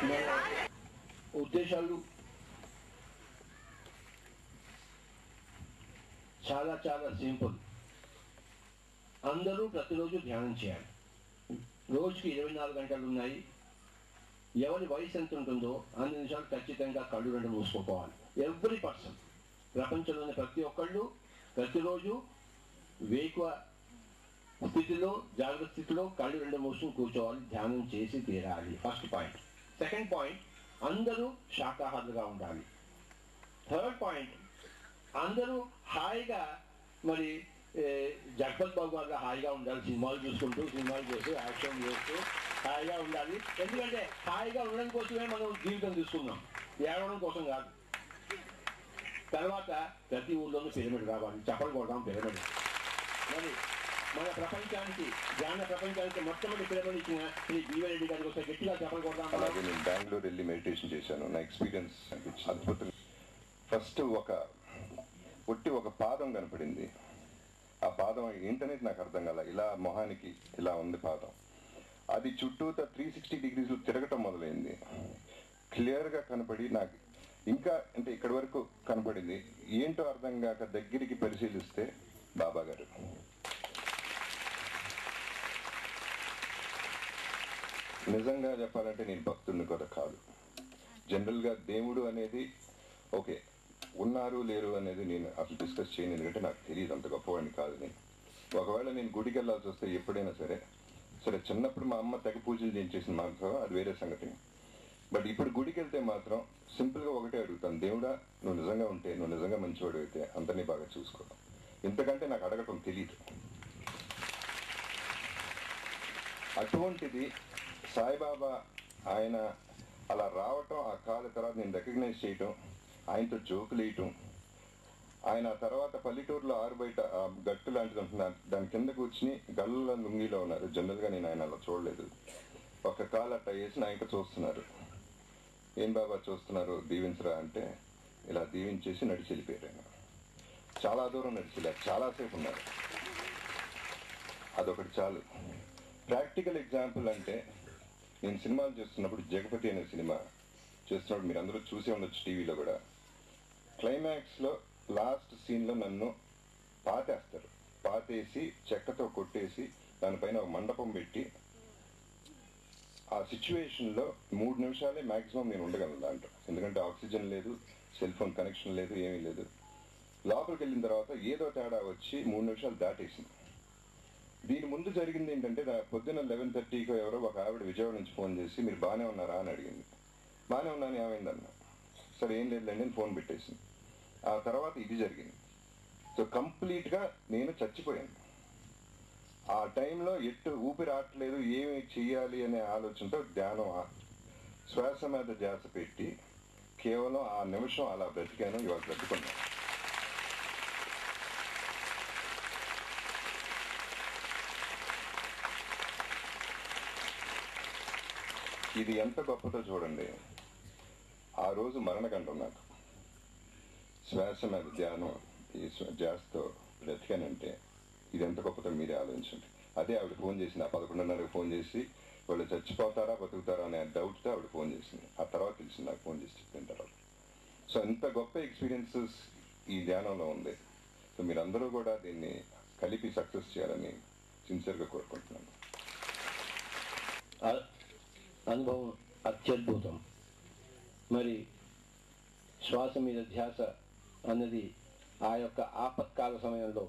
మన ఉద్దేశాలు చాలా చాలా సింపుల్. అందరూ ప్రతిరోజు ధ్యానం చేయాలి. రోజుకి 24 గంటలు ఉన్నాయి. ఎవరి వయసు ఎంత ఉంటుందో అన్ని నిమిషాలు ఖచ్చితంగా కళ్ళు రెండు మూసుకోవాలి. ఎవ్రీ పర్సన్, ప్రపంచంలోని ప్రతి ఒక్కళ్ళు ప్రతిరోజు వేకువ స్థితిలో, జాగ్రత్త స్థితిలో కళ్ళు రెండు మూసుకుని కూర్చోవాలి, ధ్యానం చేసి తీరాలి. First point. సెకండ్ పాయింట్, అందరూ శాకాహారులుగా ఉండాలి. థర్డ్ పాయింట్, అందరూ హాయిగా మరి జగపత్ బాబు గారు హాయిగా ఉండాలి. సినిమాలు చూసుకుంటూ, సినిమాలు చేస్తూ, యాక్షన్ చేస్తూ హాయిగా ఉండాలి. ఎందుకంటే హాయిగా ఉండడం కోసమే మనం జీవితం తీసుకున్నాం, ఏడవడం కోసం కాదు. తర్వాత ప్రతి ఊళ్ళోనూ పిరమిడ్ రావాలి. చప్పలు కొడదాం పిరమిడ్. మరి మన ప్రపంచానికి, ధ్యాన ప్రపంచానికి మొట్టమొదటి పిరమిడ్ ఇచ్చిన శ్రీ బివి రెడ్డి గారికి వస్తే గట్టిగా చప్పలు కొడదాం. అలాగే నేను బెంగళూరు వెళ్ళి మెడిటేషన్ చేశాను. నా ఎక్స్పీరియన్స్ అద్భుతం. ఫస్ట్ ఒక పాదం కనపడింది. ఆ పాదం ఏంటనేది నాకు అర్థం కాల. ఇలా మొహానికి ఇలా ఉంది పాదం. అది చుట్టూతా 360 డిగ్రీస్ తిరగటం మొదలైంది. క్లియర్గా కనపడి నాకు ఇంకా అంటే ఇక్కడి వరకు కనపడింది. ఏంటో అర్థం కాక దగ్గరికి పరిశీలిస్తే బాబా గారు. నిజంగా చెప్పాలంటే నేను భక్తుడిని కూడా కాదు. జనరల్గా దేవుడు అనేది ఓకే, ఉన్నారు లేరు అనేది నేను అసలు డిస్కస్ చేయను. ఎందుకంటే నాకు తెలియదు, అంత గొప్పవాడిని కాదు నేను. ఒకవేళ నేను గుడికి వెళ్ళాల్సి వస్తే ఎప్పుడైనా సరే చిన్నప్పుడు మా అమ్మ తెగ పూజలు చేయించేసింది మాత్రం, అది వేరే సంగతి. బట్ ఇప్పుడు గుడికి వెళ్తే మాత్రం సింపుల్గా ఒకటే అడుగుతాను, దేవుడా నువ్వు నిజంగా ఉంటే, నువ్వు నిజంగా మంచివాడు అయితే అందరినీ బాగా చూసుకోవడం. ఇంతకంటే నాకు అడగటం తెలియదు. అటువంటిది సాయిబాబా ఆయన అలా రావటం, ఆ కాల తర్వాత నేను రికగ్నైజ్ చేయటం, ఆయనతో జోకులు వేయటం, ఆయన తర్వాత పల్లెటూరులో బయట గట్టు లాంటిది ఉంటున్నారు, దాని కింద కూర్చుని గల్ల లుంగిలో ఉన్నారు. జనరల్గా నేను ఆయన అలా చూడలేదు. ఒక కాలు అట్ట వేసి ఆయనకు చూస్తున్నారు. ఏం బాబా చూస్తున్నారు, దీవించరా అంటే ఇలా దీవించేసి నడిచి వెళ్ళిపోయారు. ఆయన చాలా దూరం నడిచిలే, చాలాసేపు ఉన్నారు. అదొకటి చాలు. ప్రాక్టికల్ ఎగ్జాంపుల్ అంటే నేను సినిమాలు చేస్తున్నప్పుడు, జగపతి అనే సినిమా చేస్తున్నప్పుడు మీరు అందరూ చూసే ఉండొచ్చు టీవీలో కూడా. క్లైమాక్స్లో లాస్ట్ సీన్లో నన్ను పాతేస్తారు. పాతేసి చెక్కతో కొట్టేసి దానిపైన ఒక మండపం పెట్టి, ఆ సిచ్యువేషన్లో 3 నిమిషాలే మ్యాక్సిమం నేను ఉండగలను దాంట్లో. ఎందుకంటే ఆక్సిజన్ లేదు, సెల్ ఫోన్ కనెక్షన్ లేదు, ఏమీ లేదు. లోపలికి వెళ్ళిన తర్వాత ఏదో తేడా వచ్చి 3 నిమిషాలు దాటేసింది. దీని ముందు జరిగింది ఏంటంటే, పొద్దున్న 11:30కి ఎవరో ఒక ఆవిడ విజయవాడ నుంచి ఫోన్ చేసి మీరు బాగానే ఉన్నారా అని అడిగింది. బాగానే ఉన్నాను, ఏమైందన్నా. సరే ఏం లేదులేండి అని ఫోన్ పెట్టేసింది. ఆ తర్వాత ఇది జరిగింది. సో కంప్లీట్గా నేను చచ్చిపోయాను. ఆ టైంలో ఊపిరి ఆటలేదు, ఏమి చెయ్యాలి అనే ఆలోచనతో ధ్యానం, శ్వాస మీద ధ్యాస పెట్టి కేవలం ఆ నిమిషం అలా బ్రతికాను. ఇవాళ బ్రతుకున్నాను. ఇది ఎంత గొప్పదో చూడండి. ఆ రోజు మరణగండం నాకు. శ్వాస మీద ధ్యానం, ఈ ధ్యాసతో బ్రతికానంటే ఇది ఎంత గొప్పదో మీరే ఆలోచించండి. అదే ఆవిడ ఫోన్ చేసింది. ఆ 11:30కి ఫోన్ చేసి వాళ్ళు చచ్చిపోతారా బతుకుతారా అనే డౌట్తో ఆవిడ ఫోన్ చేసింది. ఆ తర్వాత తెలిసింది నాకు, ఫోన్ చేసి చెప్పిన తర్వాత. సో ఇంత గొప్ప ఎక్స్పీరియన్సెస్ ఈ ధ్యానంలో ఉంది. సో మీరందరూ కూడా దీన్ని కలిపి సక్సెస్ చేయాలని సిన్సియర్గా కోరుకుంటున్నాను. అనుభవం అత్యద్భుతం. మరి శ్వాస మీద ధ్యాస అన్నది ఆ యొక్క ఆపత్కాల సమయంలో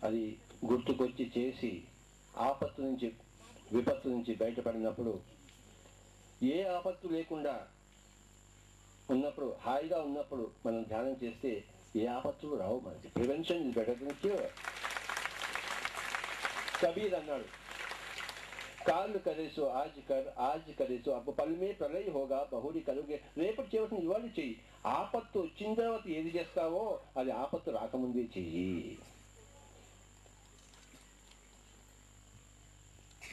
అది గుర్తుకొచ్చి చేసి విపత్తు నుంచి బయటపడినప్పుడు, ఏ ఆపత్తు లేకుండా ఉన్నప్పుడు, హాయిగా ఉన్నప్పుడు మనం ధ్యానం చేస్తే ఏ ఆపత్తులు రావు మనకి. Prevention is better than cure. Kabir అన్నాడు, కాళ్ళు కరేసో ఆజ్ కరేసో అప్పు పల్మే ప్రళయ హోగా బహుడి కలుగే. రేపటి చేయవలసిన ఇవాళ చెయ్యి. ఆపత్తు వచ్చిన తర్వాత ఏది చేస్తావో అది ఆపత్తు రాకముందే చెయ్యి.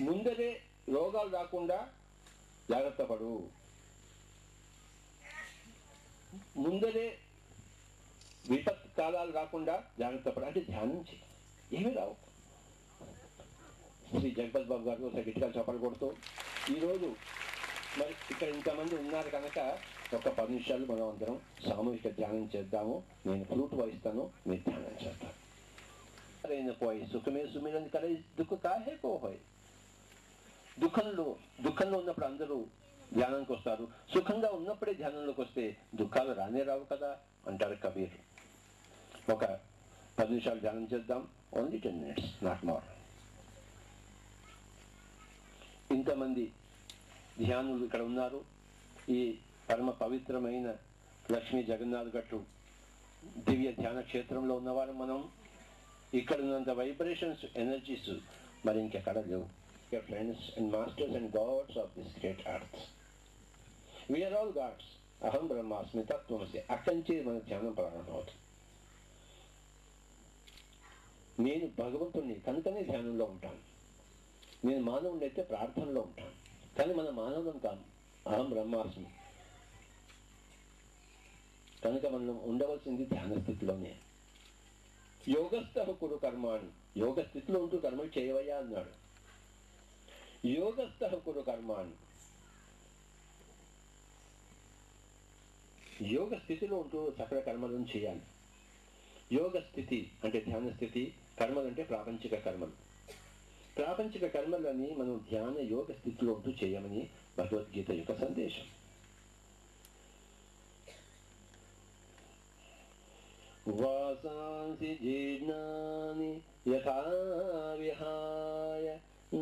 ముందరే రోగాలు రాకుండా జాగ్రత్త పడు. ముందరే విపత్తు కాలాలు రాకుండా జాగ్రత్త పడు. అంటే ధ్యానం చెయ్యి, ఏమీ రావు. శ్రీ జగపత్ బాబు గారు గట్టిగా చప్పలు కొడుతూ ఈరోజు మరి ఇక్కడ ఇంతమంది ఉన్నారు కనుక ఒక 10 నిమిషాలు మనం అందరం సామూహిక ధ్యానం చేద్దాము. నేను ఫ్లూట్ వాయిస్తాను, మీరు ధ్యానం చేస్తాను. పోయి సుఖమే సుమిరని కలై దుఃఖ కాహే కోహోయ్. దుఃఖంలో ఉన్నప్పుడు అందరూ ధ్యానానికి వస్తారు, సుఖంగా ఉన్నప్పుడే ధ్యానంలోకి వస్తే దుఃఖాలు రానే రావు కదా అంటారు కబీర్. ఒక 10 నిమిషాలు ధ్యానం చేద్దాం. Only 10 minutes, not more. ఇంతమంది ధ్యానులు ఇక్కడ ఉన్నారు. ఈ పరమ పవిత్రమైన లక్ష్మీ జగన్నాథ్ గట్టు దివ్య ధ్యాన క్షేత్రంలో ఉన్నవారు మనం. ఇక్కడ ఉన్నంత వైబ్రేషన్స్, ఎనర్జీస్ మరి ఇంకెక్కడ లేవు. Friends and masters and gods of this great earth. We are all gods. అహం బ్రహ్మాస్మి తత్వమసి. అక్కడి నుంచి మన ధ్యానం ప్రారంభమవుతుంది. నేను భగవంతుణ్ణి కనుకనే ధ్యానంలో ఉంటాను. నేను మానవుని అయితే ప్రార్థనలో ఉంటాను, కానీ మన మానవులం కాదు. అహం బ్రహ్మాస్మి కనుక మనం ఉండవలసింది ధ్యాన స్థితిలోనే. యోగస్థ కురు కర్మాణి. యోగ స్థితిలో ఉంటూ కర్మలు చేయవయ్యా అన్నాడు. యోగస్థ కురు కర్మాణి. యోగ స్థితిలో ఉంటూ సకల కర్మలను చేయాలి. యోగ స్థితి అంటే ధ్యాన స్థితి, కర్మలు అంటే ప్రాపంచిక కర్మలు. ప్రాపంచిక కర్మలని మనం ధ్యాన యోగ స్థితిలో ఉంటూ చేయమని భగవద్గీత యొక్క సందేశం. వాసాంసి జీర్ణాని యథా విహాయ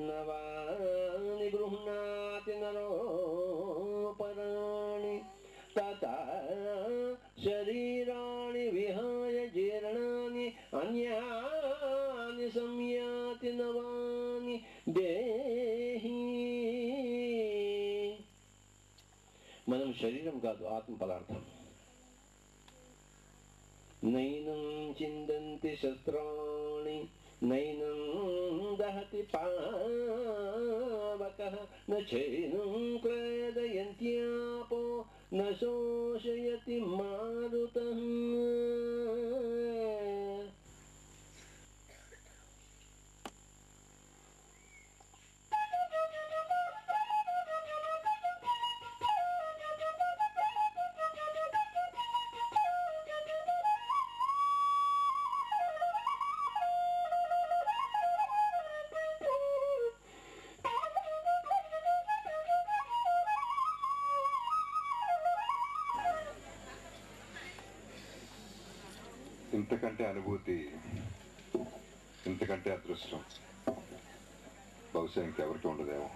నవాని గృహ్ణాతి నరోపరాణి తథా శరీరాణి విహాయ జీర్ణాని అన్యాని సంయాతి నవాని దేహి. మనం శరీరం కాదు, ఆత్మ పదార్థం. నైనం చిందంతి శస్త్రాణి నైనం దహతి పావకః నైనం క్లేదయంత్యాపో న శోషయతి మారుతః. ఇంతకంటే అనుభూతి, ఇంతకంటే అదృష్టం బహుశా ఇంకెవరికి ఉండదేమో.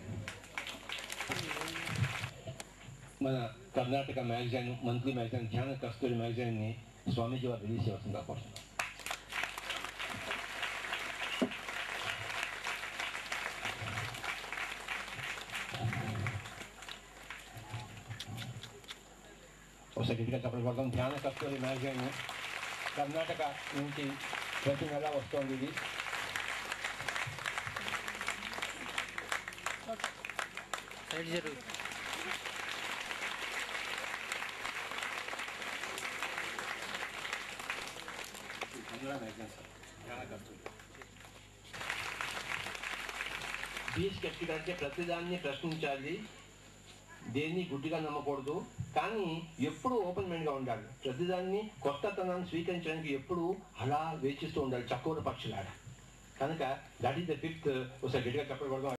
మన కర్ణాటక మ్యాగజైన్, మంత్లీ మ్యాగజైన్ ధ్యాన కస్తూరి మ్యాగజైన్ని స్వామీజీ వారు రిలీజ్ చేస్తుందా కోరుతున్నాం. ఒకసారి గట్టిగా చెప్పడం కోసం. ధ్యాన కస్తూరి మ్యాగజైన్ కర్ణాటక నుంచి ప్రతి నెల వస్తుంది. ఇది స్కెప్టిక్ అంటే ప్రతిదాన్ని ప్రశ్నించాలి, దేన్ని గుడ్డిగా నమ్మకూడదు, కానీ ఎప్పుడు ఓపెన్ మైండ్గా ఉండాలి. ప్రతిదాన్ని కొత్తతనాన్ని స్వీకరించడానికి ఎప్పుడు అలా వేచిస్తూ ఉండాలి, చకోర పక్షులాగా. కనుక దట్ ఈస్ ద ఫిఫ్త్. ఒకసారి గట్టిగా చెప్పకూడదు.